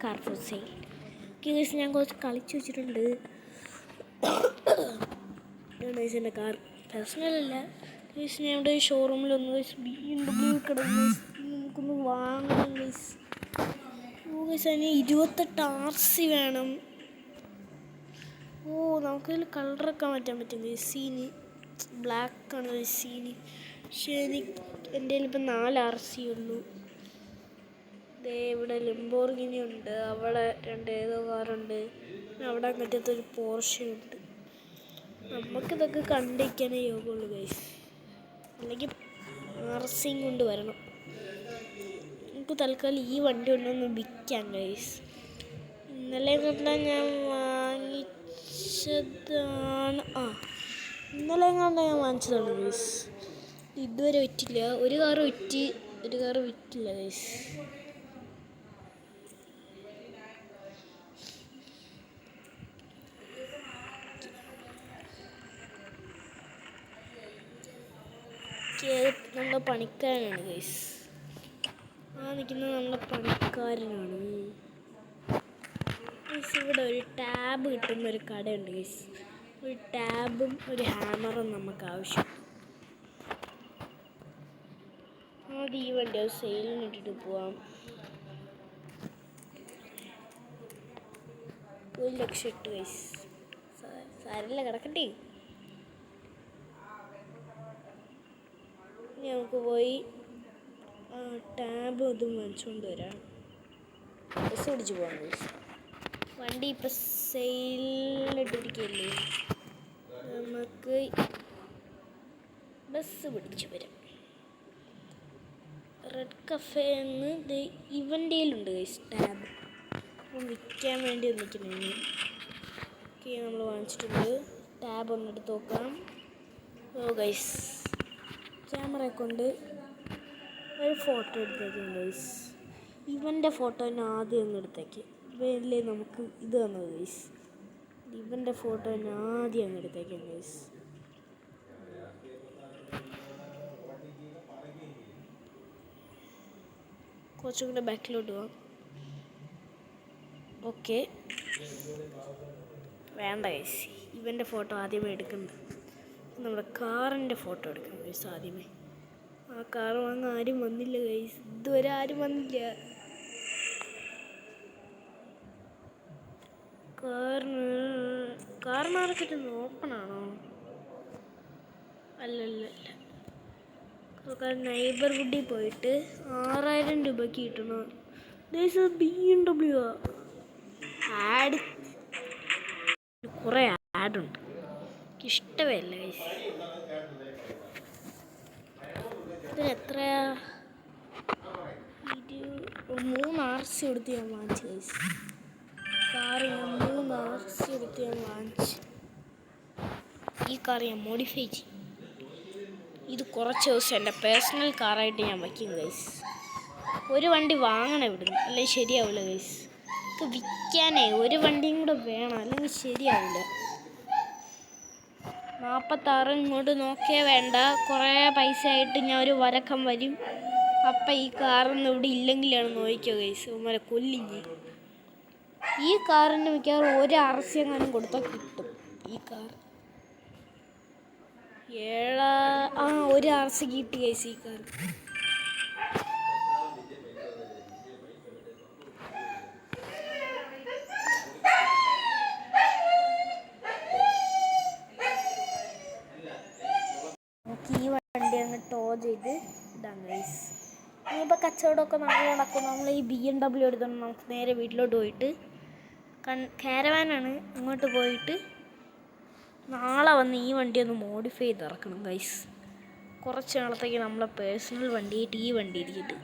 Car for sale. Guys ഞാൻ കുറച്ച് കളിച്ച് വെച്ചിട്ടുണ്ട്. ഗൈസ് എൻ്റെ കാർ പേഴ്സണലല്ല ഗൈസ്, ഞാൻ ഇവിടെ ഷോറൂമിലൊന്ന് BMW കിടന്ന് നമുക്കൊന്ന് വാങ്ങണം ഗൈസ്. ഗൈസ് അതിന് 28 RC വേണം. നമുക്കതിൽ കളറൊക്കെ മാറ്റാൻ പറ്റും ഗൈസ്. സീന് ബ്ലാക്കാണ് ഗൈസ് സീന്. പക്ഷേ എൻ്റെ കയ്യിലിപ്പോൾ 4 RC ഉള്ളൂ. ഇവിടെ ലംബോർഗിനി ഉണ്ട്, അവിടെ 2 ഏതോ കാറുണ്ട്, അവിടെ അങ്ങനത്തൊരു പോർഷയുണ്ട്. നമുക്കിതൊക്കെ കണ്ടിരിക്കാനേ യോഗമുള്ളൂ ഗൈസ്, അല്ലെങ്കിൽ RC കൊണ്ട് വരണം. നമുക്ക് തൽക്കാലം ഈ വണ്ടി കൊണ്ടൊന്ന് വിൽക്കാം ഗൈസ്. ഇന്നലെ കണ്ടാൽ ഞാൻ വാങ്ങിച്ചതാണ്. ഇന്നലെ കണ്ടാൽ ഞാൻ വാങ്ങിച്ചതാണ് ഗൈസ്. ഇതുവരെ വിറ്റില്ല. ഒരു കാറ് വിറ്റ്, ഒരു കാറ് വിറ്റില്ല ഗൈസ്. നമ്മുടെ പണിക്കാരനാണ് ഗൈസ്. നിൽക്കുന്നത് നമ്മുടെ പണിക്കാരനാണ് ഗൈസ്. ഇവിടെ ഒരു ടാബ് കിട്ടുന്ന ഒരു കടയുണ്ട് ഗൈസ്. ഒരു ടാബും ഒരു ഹാമറും നമുക്ക് ആവശ്യം. ഈ വണ്ടി അത് സെയിലിന് ഇട്ടിട്ട് പോവാം. 1 ലക്ഷം ഇട്ട് ഗൈസ്. സാരമില്ല, കിടക്കട്ടെ. നമുക്ക് പോയി ടാബ് അതും വാങ്ങിച്ചുകൊണ്ട് വരാം. ബസ് പിടിച്ച് പോകാം ഗൈസ്. വണ്ടി ഇപ്പം സെയിലിനിട്ടിരിക്കുകയല്ലേ, നമുക്ക് ബസ് പിടിച്ച് വരാം. റെഡ് കഫേന്ന് ഇവൻ്റെ കയ്യിലുണ്ട് ഗൈസ് ടാബ്. അപ്പം വിൽക്കാൻ വേണ്ടി നിൽക്കുന്നത്. ഓക്കെ, നമ്മൾ വാങ്ങിച്ചിട്ടുണ്ട്. ടാബ് ഒന്നെടുത്ത് നോക്കാം. ഗൈസ് ക്യാമറ കൊണ്ട് ഒരു ഫോട്ടോ എടുത്തേക്കും ഗൈസ്. ഇവൻ്റെ ഫോട്ടോ തന്നെ ആദ്യം ഒന്ന് എടുത്തേക്ക്. ഇവല്ലേ നമുക്ക് ഇത് തന്നത് ഗൈസ്. ഇവൻ്റെ ഫോട്ടോ തന്നെ ആദ്യം അങ്ങ് എടുത്തേക്കാം ഗൈസ്. കുറച്ചും കൂടെ ബാക്കിലോട്ട് പോവാം. ഓക്കെ, വേണ്ട ഗൈസ്, ഇവൻ്റെ ഫോട്ടോ ആദ്യമേ എടുക്കുന്നത്. നമ്മുടെ കാറിൻ്റെ ഫോട്ടോ എടുക്കണം ഗൈസ് ആദ്യമേ. ആ കാർ വാങ്ങാൻ ആരും വന്നില്ല ഗൈസ്, ഇതുവരെ ആരും വന്നില്ല. കാർ മാർക്കറ്റ് ഓപ്പൺ ആണോ? അല്ലല്ല, നൈബർഹുഡിൽ പോയിട്ട് 6000 രൂപയ്ക്ക് കിട്ടണം ഗൈസ്. BMW ആഡ്, കുറേ ആഡുണ്ട്, ഇഷ്ടമല്ല ഗൈസ്. ഇതിന് എത്രയാ? 3 RC കൊടുത്ത് ഞാൻ വാങ്ങിച്ചു ഗൈസ്. കാറിന് 3 RC കൊടുത്ത് ഞാൻ വാങ്ങിച്ചു. ഈ കാർ ഞാൻ മോഡിഫൈ ചെയ്യും. ഇത് കുറച്ച് ദിവസം എൻ്റെ പേഴ്സണൽ കാറായിട്ട് ഞാൻ വയ്ക്കും ഗൈസ്. ഒരു വണ്ടി വാങ്ങണം ഇവിടുന്ന്, അല്ലെങ്കിൽ ശരിയാവില്ല ഗൈസ്. ഇത് വിൽക്കാനേ ഒരു വണ്ടിയും കൂടെ വേണം, അല്ലെങ്കിൽ ശരിയാവില്ല. 46 ഇങ്ങോട്ട് നോക്കിയേ വേണ്ട, കുറേ പൈസ ആയിട്ട് ഞാൻ ഒരു വരക്കം വരും. അപ്പം ഈ കാറൊന്നും ഇവിടെ ഇല്ലെങ്കിലാണ് നോക്കിയോ ഗൈസ്, ഉമ്മരെ കൊല്ലിഞ്ഞ്. ഈ കാറിന് മിക്കവാറും 1 RC എങ്ങാനും കൊടുത്താൽ കിട്ടും. ഈ കാർ 1 RC കിട്ടി ഗൈസ് ഈ കാർ. ഈ വണ്ടി അങ്ങ് ടോ ചെയ്ത് ഇടാം ഗൈസ്. ഇനിയിപ്പോൾ കച്ചവടമൊക്കെ നമ്മൾ നടക്കും. നമ്മൾ ഈ BMW എടുത്തോണ്ട് നമുക്ക് നേരെ വീട്ടിലോട്ട് പോയിട്ട്, കാരവാനാണ്, അങ്ങോട്ട് പോയിട്ട് നാളെ വന്ന് ഈ വണ്ടി ഒന്ന് മോഡിഫൈ ചെയ്ത് ഇറക്കണം ഗൈസ്. കുറച്ച് നാളത്തേക്ക് നമ്മളെ പേഴ്സണൽ വണ്ടിയായിട്ട് ഈ വണ്ടി ഇരിക്കട്ടെ.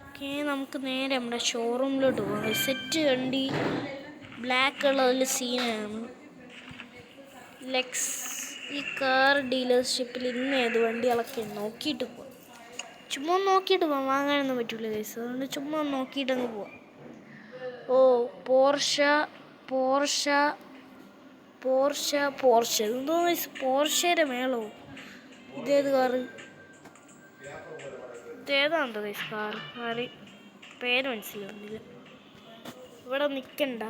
ഓക്കെ, നമുക്ക് നേരെ നമ്മുടെ ഷോറൂമിലോട്ട് പോകാം. സെറ്റ് വണ്ടി ബ്ലാക്ക് കളറിൽ സീനാണ്. ലെക്സ് ഈ കാർ ഡീലർഷിപ്പിൽ ഇന്ന് ഏത് വണ്ടികളൊക്കെ നോക്കിയിട്ട് പോകാം. ചുമ്മാ നോക്കിയിട്ട് പോവാം, വാങ്ങാനൊന്നും പറ്റില്ല ഗൈസ്. അതുകൊണ്ട് ചുമ്മാ നോക്കിയിട്ടങ്ങ് പോവാം. പോർഷ പോർഷ എന്തോ പോർഷയുടെ മേളോ. ഇതേത് കാറ്? ഇതേതാണ്ടോ കാറ് പേര് മനസ്സിലാവുന്നില്ല. ഇവിടെ നിൽക്കണ്ട.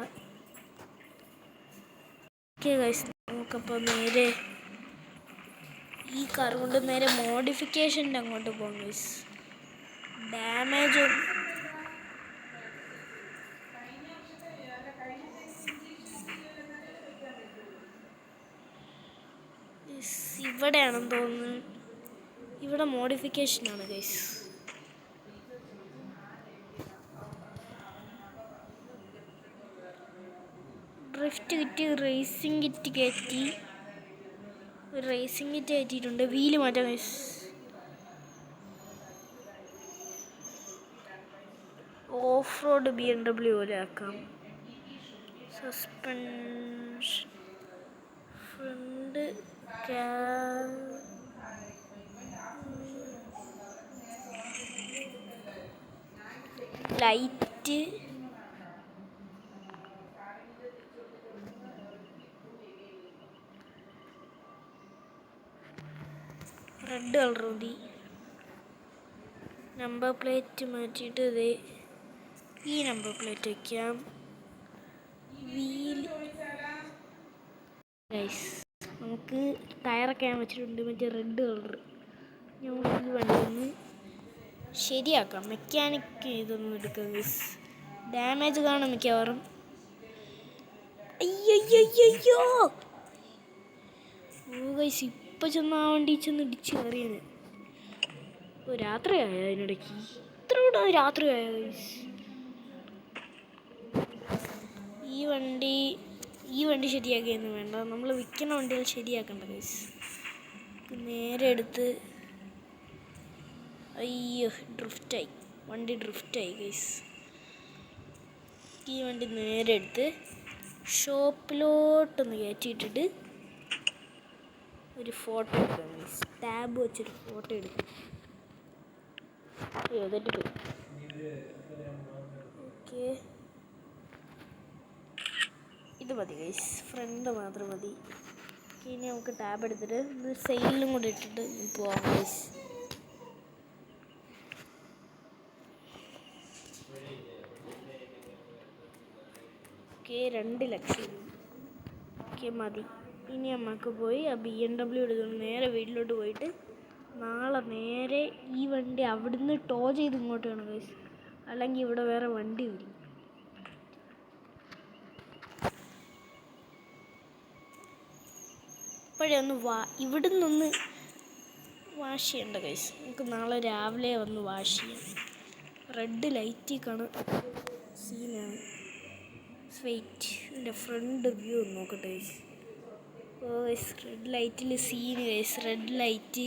നമുക്കപ്പോൾ നേരെ ഈ കാർ കൊണ്ട് നേരെ മോഡിഫിക്കേഷൻ്റെ അങ്ങോട്ട് പോകാം ഗൈസ്. ഡാമേജ് ഇവിടെയാണെന്ന് തോന്നുന്നു. ഇവിടെ മോഡിഫിക്കേഷനാണ് ഗൈസ്. ഡ്രിഫ്റ്റ് കിട്ടി, റേസിംഗ് കിറ്റ് കയറ്റി. ഒരു റേസിംഗ് കിറ്റ് കയറ്റിയിട്ടുണ്ട്. വീല് മാറ്റാം ഗൈസ്. ഓഫ് റോഡ് BMW പോലെ ആക്കാം. Suspension front light red colour മതി. നമ്പർ പ്ലേറ്റ് മാറ്റിയിട്ട് ഇതേ ഈ നമ്പർ പ്ലേറ്റ് വയ്ക്കാം. വീൽ ഗൈസ് നമുക്ക് ടയറൊക്കെ ഞാൻ വെച്ചിട്ടുണ്ട്, മറ്റേ റെഡ് കളർ. നമുക്ക് ഈ വണ്ടി ഒന്ന് ശരിയാക്കാം. മെക്കാനിക്ക് ഇതൊന്നും എടുക്കാം ഗൈസ്. ഡാമേജ് കാണും മിക്കവാറും. അയ്യോ ഓ ഗൈസ്, ഇപ്പം ചെന്ന് ആ വണ്ടി ചെന്ന് ഇടിച്ച് കയറിയാണ്. ഓ രാത്രിയായ അതിനിടയ്ക്ക് ഇത്ര കൂടെ രാത്രിയായ ഗൈസ്. ഈ വണ്ടി ശരിയാക്കിയൊന്നും വേണ്ട, നമ്മൾ വിൽക്കുന്ന വണ്ടികൾ ശരിയാക്കണ്ട ഗൈസ്. നേരെ എടുത്ത് അയ്യോ വണ്ടി ഡ്രിഫ്റ്റായി ഗൈസ്. ഈ വണ്ടി നേരെ എടുത്ത് ഷോപ്പിലോട്ടൊന്ന് കയറ്റിയിട്ടിട്ട് ഒരു ഫോട്ടോ എടുക്കാം ഗൈസ്. ടാബ് വെച്ചൊരു ഫോട്ടോ എടുക്കും. അയ്യോ തെറ്റിപ്പോയി. ഓക്കെ, ഇത് മതി ഗൈസ്, ഫ്രണ്ട് മാത്രം മതി. ഇനി നമുക്ക് ടാബ് എടുത്തിട്ട് ഇത് സെയിലും കൂടെ ഇട്ടിട്ട് പോവാം ഗൈസ്. ഓക്കെ 2 ലക്ഷം. ഓക്കെ മതി. ഇനി നമുക്ക് പോയി ആ BMW എടുത്ത് നേരെ വീട്ടിലോട്ട് പോയിട്ട് നാളെ നേരെ ഈ വണ്ടി അവിടുന്ന് ടോ ചെയ്ത് ഇങ്ങോട്ട് വേണം ഗൈസ്, അല്ലെങ്കിൽ ഇവിടെ വേറെ വണ്ടി വരും. ഇപ്പോഴേ ഇവിടുന്നൊന്ന് വാഷ് ചെയ്യണ്ട ഗൈസ്. നമുക്ക് നാളെ രാവിലെ വന്ന് വാഷ് ചെയ്യാം. റെഡ് ലൈറ്റിൽ കാണാൻ സീനാണ്. വെയിറ്റ്, ഇതിൻ്റെ ഫ്രണ്ട് വ്യൂ ഒന്ന് നോക്കട്ടെ ഗൈസ്. ഓ ഗൈസ്, റെഡ് ലൈറ്റിൽ സീന് ഗൈസ്. റെഡ് ലൈറ്റ്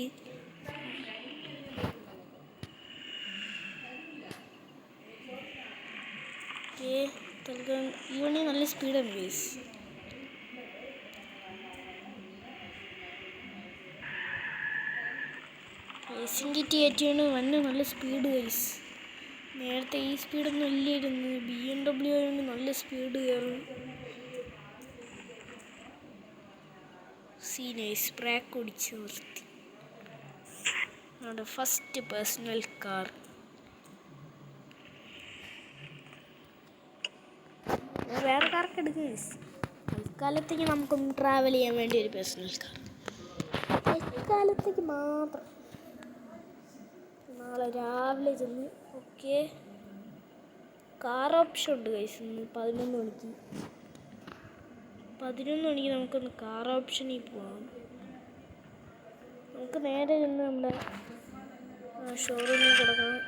തൽക്കാലം ഈ വണ്ടി നല്ല സ്പീഡാണ് ഗൈസ്. റേസിംഗ് കിറ്റ് കയറ്റിയാണ് വണ്ടി നല്ല സ്പീഡ് ഗൈസ്. നേരത്തെ ഈ സ്പീഡൊന്നും ഇല്ലായിരുന്നു. BMW ആയതുകൊണ്ട് നല്ല സ്പീഡ് കയറും. സീനൈസ് ബ്രേക്ക് ഓടിച്ച് നിർത്തി. നമ്മുടെ ഫസ്റ്റ് പേഴ്സണൽ കാർ. വേറെ കാറൊക്കെ എടുക്കുക ഗൈസ്. തൽക്കാലത്തേക്ക് നമുക്കൊന്ന് ട്രാവൽ ചെയ്യാൻ വേണ്ടി ഒരു പേഴ്സണൽ കാർ, തൽക്കാലത്തേക്ക് മാത്രം. നാളെ രാവിലെ ചെന്ന് ഓക്കെ കാർ ഓപ്ഷൻ ഉണ്ട് ഗൈസ്. ഇന്ന് 11 മണിക്ക് നമുക്കൊന്ന് കാർ ഓപ്ഷനിൽ പോകാം. നമുക്ക് നേരെ ചെന്ന് നമ്മുടെ ഷോറൂമിൽ കിടക്കണം.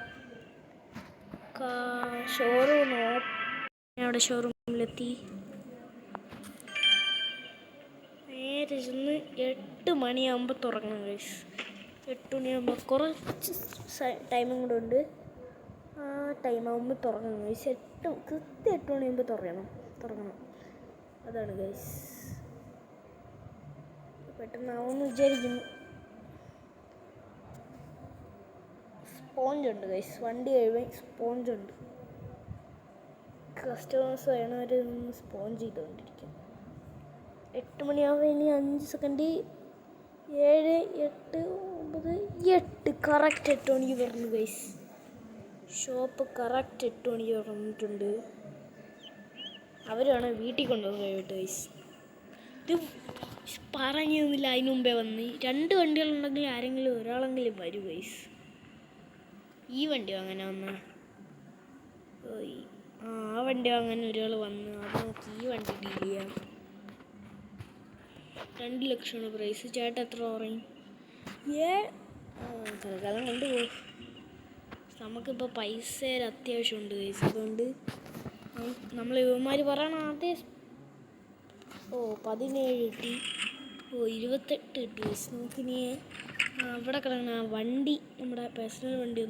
ഷോറൂം അവിടെ ഷോറൂമിലെത്തി. നേരെ ചെന്ന് 8 മണിയാകുമ്പോൾ തുറക്കണം ഗൈസ്. 8 മണിയാകുമ്പോൾ കുറച്ച് ടൈമും കൂടെ ഉണ്ട്. ആ ടൈമാകുമ്പോൾ തുറക്കണം ഗൈസ്. കൃത്യം 8 മണിയാകുമ്പോൾ തുറക്കണം. അതാണ് ഗൈസ്. പെട്ടെന്നാവുമെന്ന് വിചാരിക്കുന്നു. സ്പോഞ്ച് ഉണ്ട് ഗൈസ്, വണ്ടി കഴിയുമ്പോൾ സ്പോഞ്ച് ഉണ്ട്. കസ്റ്റമേഴ്സ് വേണവർ സ്പോഞ്ച് ചെയ്തുകൊണ്ടിരിക്കും. 8 മണിയാവുമ്പോൾ ഇനി 5 സെക്കൻഡ്. 7, 8, 9, 8. കറക്റ്റ് 8 മണിക്ക് പറഞ്ഞു ഗൈസ്. ഷോപ്പ് കറക്റ്റ് 8 മണിക്ക് പറഞ്ഞിട്ടുണ്ട്. അവരാണ് വീട്ടിൽ കൊണ്ടുവന്ന് കഴിവിട്ട് ഗൈസ്. ഇത് പറഞ്ഞിരുന്നില്ല അതിന് മുമ്പേ വന്ന്. 2 വണ്ടികളുണ്ടെങ്കിൽ ആരെങ്കിലും ഒരാളെങ്കിലും വരും ഗൈസ്. ഈ വണ്ടി അങ്ങനെ വന്ന ആ വണ്ടി അങ്ങനെ ഒരാൾ വന്ന് അത് നമുക്ക് ഈ വണ്ടി ഡീൽ ചെയ്യാം. 2 ലക്ഷമാണ് പ്രൈസ്. ചേട്ടൻ എത്ര പറയും? തൽക്കാലം കൊണ്ടുപോകും. നമുക്കിപ്പോൾ പൈസയുടെ അത്യാവശ്യമുണ്ട് ഗൈസ്. അതുകൊണ്ട് നമ്മൾ ഇവന്മാർ പറയണം അതേ. 17 കിട്ടി. 28 കിട്ടി ഗൈസ്. നമുക്കിനി അവിടെ കിടക്കുന്ന വണ്ടി, നമ്മുടെ പേഴ്സണൽ വണ്ടി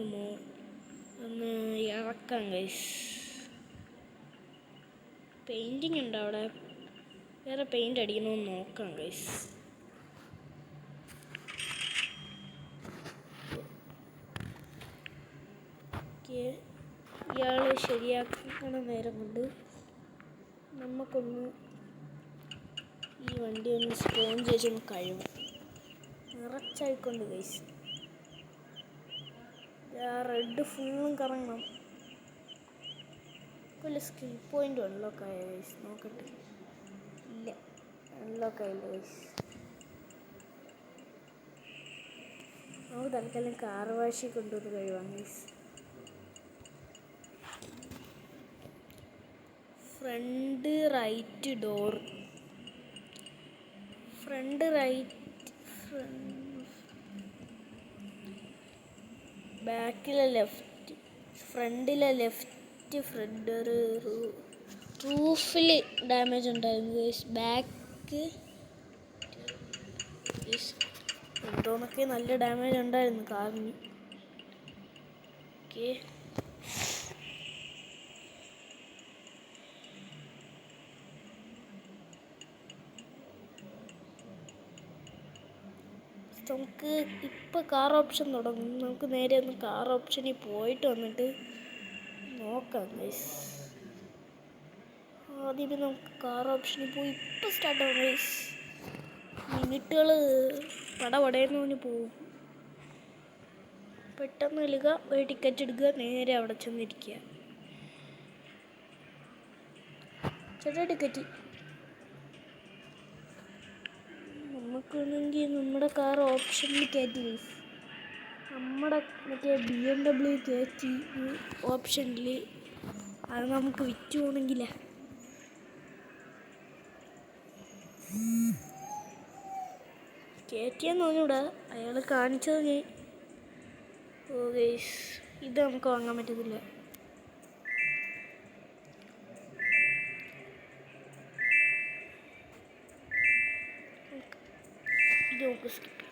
ഒന്ന് ഇറക്കാം ഗൈസ്. പെയിൻറ്റിങ് ഉണ്ട് അവിടെ. വേറെ പെയിൻ്റ് അടിക്കണമെന്ന് നോക്കാം ഗൈസ്. ഇയാൾ ശരിയാക്കണ നേരം കൊണ്ട് നമുക്കൊന്ന് ഈ വണ്ടി ഒന്ന് സ്പോഞ്ച് ചെയ്തൊന്ന് കഴിവും. നിറച്ചായിക്കൊണ്ട് ഗൈസ്. റെഡ് ഫുള്ളും കറങ്ങണം. വല്ല സ്കിൽ പോയിൻ്റ് അൺലോക്ക് ആയ ഗൈസ്. നോക്കട്ടെ. ഇല്ല, അൺലോക്ക് ആയില്ല ഗൈസ്. നമുക്ക് തൽക്കാലം കാർ വാഷി കൊണ്ടുവന്ന് കഴിവാം guys. Front right door, front right, ബാക്കിലെ ലെഫ്റ്റ്, ഫ്രണ്ടിലെ ലെഫ്റ്റ് ഫ്രണ്ട് റൂഫിൽ ഡാമേജ് ഉണ്ടായിരുന്നു ഗൈസ്. ബാക്ക് എന്തോന്നൊക്കെ നല്ല ഡാമേജ് ഉണ്ടായിരുന്നു കാറിന്. ഓക്കെ, നമുക്ക് ഇപ്പോൾ കാർ ഓപ്ഷൻ തുടങ്ങും. നമുക്ക് നേരെ ഒന്ന് കാർ ഓപ്ഷനിൽ പോയിട്ട് വന്നിട്ട് നോക്കാം ഗൈസ്. ആദ്യമേ നമുക്ക് കാർ ഓപ്ഷനിൽ പോയി ഇപ്പോൾ സ്റ്റാർട്ട് ആവും ഗൈസ്. മിനിറ്റുകൾ പടപടയെന്ന് പറഞ്ഞ് പോവും. പെട്ടെന്ന് എടുക്കുക, ഒരു ടിക്കറ്റ് എടുക്കുക, നേരെ അവിടെ ചെന്നിരിക്കുക. ചേട്ടാ ടിക്കറ്റ്. നമുക്കാണെങ്കിൽ നമ്മുടെ കാർ ഓപ്ഷനിൽ കയറ്റി ഗൈസ്. നമ്മുടെ മറ്റേ BMW കയറ്റി ഓപ്ഷനിൽ. അത് നമുക്ക് വിറ്റ് പോകണമെങ്കില കയറ്റിയെന്ന് തോന്നിയൂടാ. അയാൾ കാണിച്ചത് ഞാൻ. ഗൈസ്, ഇത് നമുക്ക് വാങ്ങാൻ പറ്റത്തില്ല. ഇത് നമുക്ക് സ്കിപ്പ്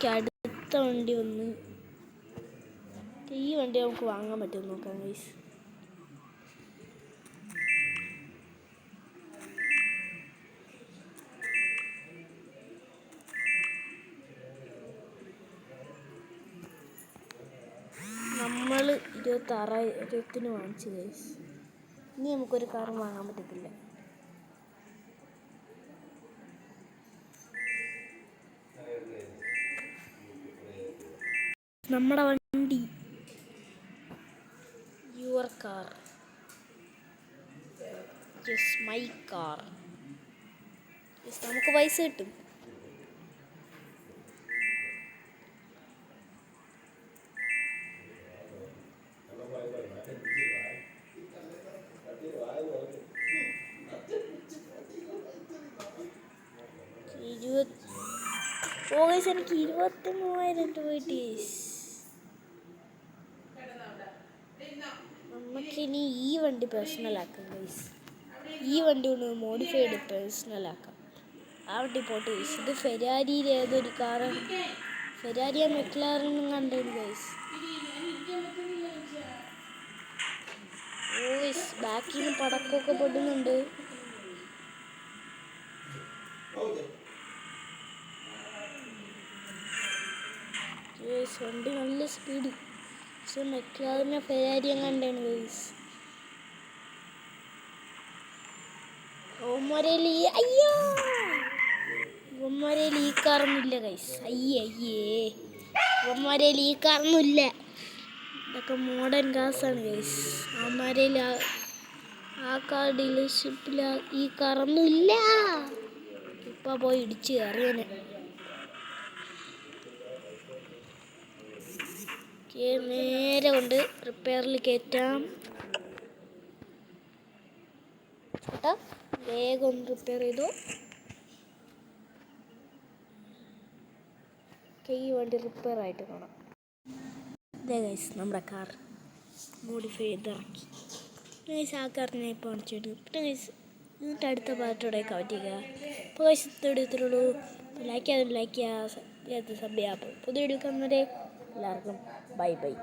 ചെയ്യാം. അടുത്ത വണ്ടി വന്ന് ഈ വണ്ടി നമുക്ക് വാങ്ങാൻ പറ്റുമെന്ന് നോക്കാം ഗൈസ്. നമ്മൾ 26,000 വാങ്ങിച്ചു ഗൈസ്. ഇനി നമുക്കൊരു കാറും വാങ്ങാൻ പറ്റത്തില്ല. നമ്മുടെ വണ്ടി, your car, yes my car. Yes, നമുക്ക് പൈസ കിട്ടും. എനിക്ക് 23,000 രൂപ കിട്ടി. നമുക്കിനി ഈ വണ്ടി പേഴ്സണലാക്കാം ഗൈസ്. ഈ വണ്ടി കൊണ്ട് മോഡിഫൈഡ് പേഴ്സണലാക്കാം. ആ വണ്ടി പോട്ട് ഗൈസ്. ഇത് ഫെരാരിയുടെ ഏതൊരു കാറാണ്. ഫെരാരിയ മെക്ലാറിനും കണ്ടത് ഗൈസ്. ഗൈസ്, ബാക്കിൽ നിന്ന് പടക്കമൊക്കെ പൊടുന്നുണ്ട്. വണ്ടി നല്ല സ്പീഡ്. പക്ഷെ മെക്ലാറിനെ ഫെരാരിയും കണ്ടാണ് ഗൈസ്. ഓ അയ്യോ ഇവന്മാരെ ലീക്കാറൊന്നുമില്ല ഗൈസ്. അയ്യേ ഇവന്മാരെ ലീക്കാറൊന്നുമില്ല. ഇതൊക്കെ മോഡേൺ കാസാണ് ഗൈസ്. അവന്മാരെ ആ കാർ ഡീലർഷിപ്പിൽ ഈ കാറൊന്നുമില്ല. ഇപ്പം പോയി ഇടിച്ച് കയറിയനെ. നേരെ കൊണ്ട് റിപ്പയറിൽ കയറ്റാം. ചേട്ടാ വേഗം ഒന്ന് റിപ്പയർ ചെയ്തു. ഈ വണ്ടി റിപ്പയർ ആയിട്ട് കാണാം. ഇതേ ഗൈസ് നമ്മുടെ കാർ മോഡിഫൈ ചെയ്തിറക്കി. ഗൈസ് ആ കാറിനെ ഇപ്പോൾ കാണിച്ചിട്ട് പിന്നെ ഗൈസ് എന്നിട്ട് അടുത്ത പാർട്ടോടെ കവറ്റിക്കുക. അപ്പോൾ ഗൈസ് ഇത്രയുള്ളൂ. ലൈക്ക് ചെയ്യുക, സബ് ചെയ്യുക. പുതിയ വീഡിയോ കാണുന്നവരെ എല്ലാവർക്കും ബൈ ബൈ.